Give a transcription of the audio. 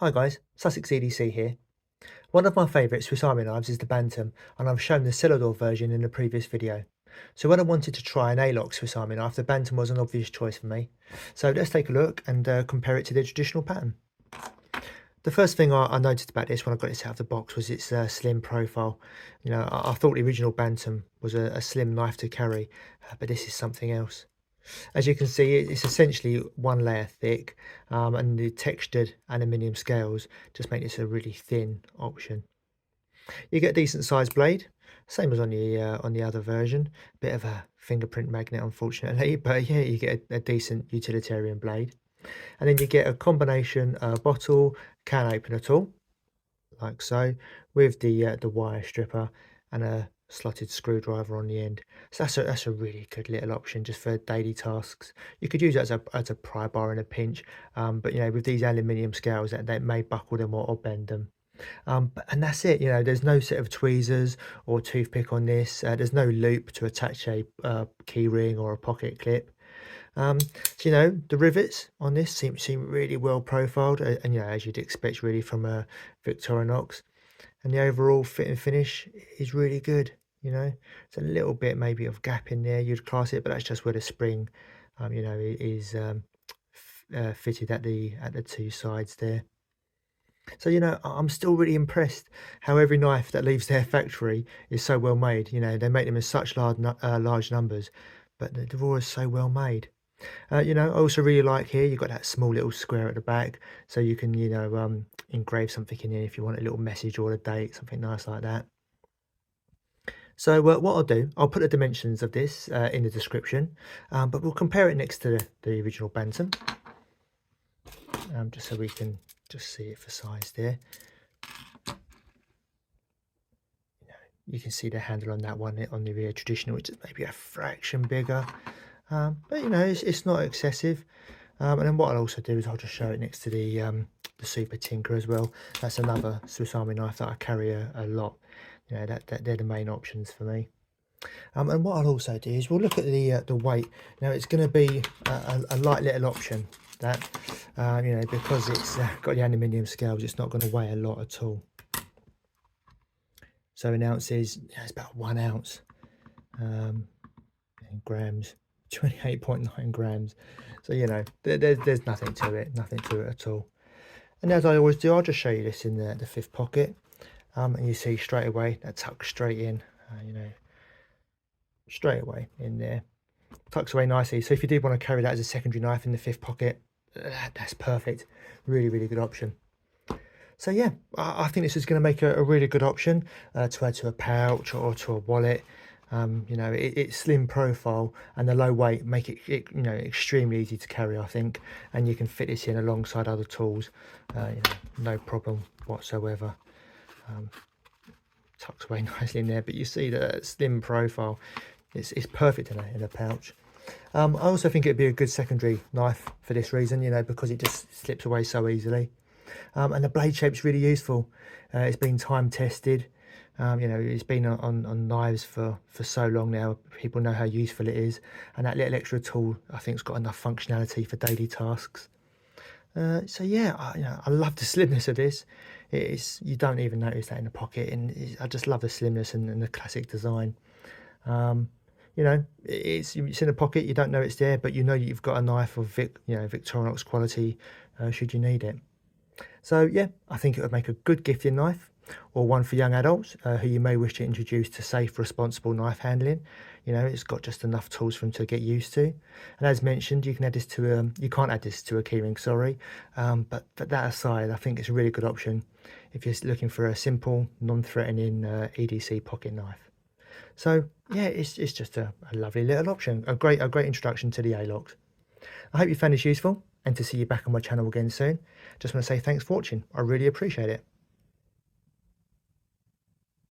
Hi guys, Sussex EDC here. One of my favourite Swiss Army knives is the Bantum, and I've shown the celidor version in the previous video. So when I wanted to try an Alox Swiss Army knife, the Bantum was an obvious choice for me. So let's take a look and compare it to the traditional pattern. The first thing I noticed about this when I got this out of the box was its slim profile. I thought the original Bantam was a slim knife to carry, but this is something else. As you can see, it's essentially one layer thick, and the textured aluminium scales just make this a really thin option. You get a decent sized blade, same as on the other version. Bit of a fingerprint magnet, unfortunately, but yeah, you get a decent utilitarian blade. And then you get a combination bottle can opener tool, like so, with the wire stripper and a slotted screwdriver on the end. So that's a really good little option just for daily tasks. You could use it as a pry bar in a pinch, but with these aluminium scales that may buckle them or bend them. And that's it. There's no set of tweezers or toothpick on this. There's no loop to attach a key ring or a pocket clip. The rivets on this seem really well profiled, and as you'd expect really from a Victorinox, and the overall fit and finish is really good. It's a little bit maybe of gap in there you'd class it, but that's just where the spring, is fitted at the two sides there. So I'm still really impressed how every knife that leaves their factory is so well made. They make them in such large numbers, but they're always so well made. I also really like here, you've got that small little square at the back, so you can, engrave something in here if you want a little message or a date, something nice like that. So what I'll do, I'll put the dimensions of this in the description, but we'll compare it next to the original Bantam, just so we can just see it for size there. You can see the handle on that one on the traditional, which is maybe a fraction bigger. But it's not excessive. And then what I'll also do is I'll just show it next to the Super Tinker as well. That's another Swiss Army knife that I carry a lot. That they're the main options for me. And what I'll also do is we'll look at the weight. Now it's going to be a light little option. That because it's got the aluminium scales, it's not going to weigh a lot at all. So in ounces, it's about 1 ounce. In grams, 28.9 grams. So there's nothing to it at all. And as I always do, I'll just show you this in the fifth pocket, and you see straight away that tucks straight in, straight away in there, tucks away nicely. So if you did want to carry that as a secondary knife in the fifth pocket, that's perfect. Really good option. So yeah, I think this is going to make a really good option to add to a pouch or to a wallet. It's slim profile and the low weight make it extremely easy to carry, I think, and you can fit this in alongside other tools, no problem whatsoever. Tucks away nicely in there, but you see that slim profile, it's perfect in a pouch. I also think it'd be a good secondary knife for this reason, because it just slips away so easily. And the blade shape's really useful. It's been time tested. It's been on knives for so long now. People know how useful it is, and that little extra tool I think has got enough functionality for daily tasks. So yeah, I love the slimness of this. You don't even notice that in the pocket, and I just love the slimness and the classic design. It's in a pocket, you don't know it's there, but you've got a knife of Victorinox quality should you need it. So yeah, I think it would make a good gifting knife, or one for young adults who you may wish to introduce to safe, responsible knife handling. It's got just enough tools for them to get used to. And as mentioned, you can add this to you can't add this to a keyring, sorry. But that aside, I think it's a really good option if you're looking for a simple, non-threatening EDC pocket knife. So yeah, it's just a lovely little option, a great introduction to the Alox. I hope you found this useful, and to see you back on my channel again soon. Just want to say thanks for watching. I really appreciate it.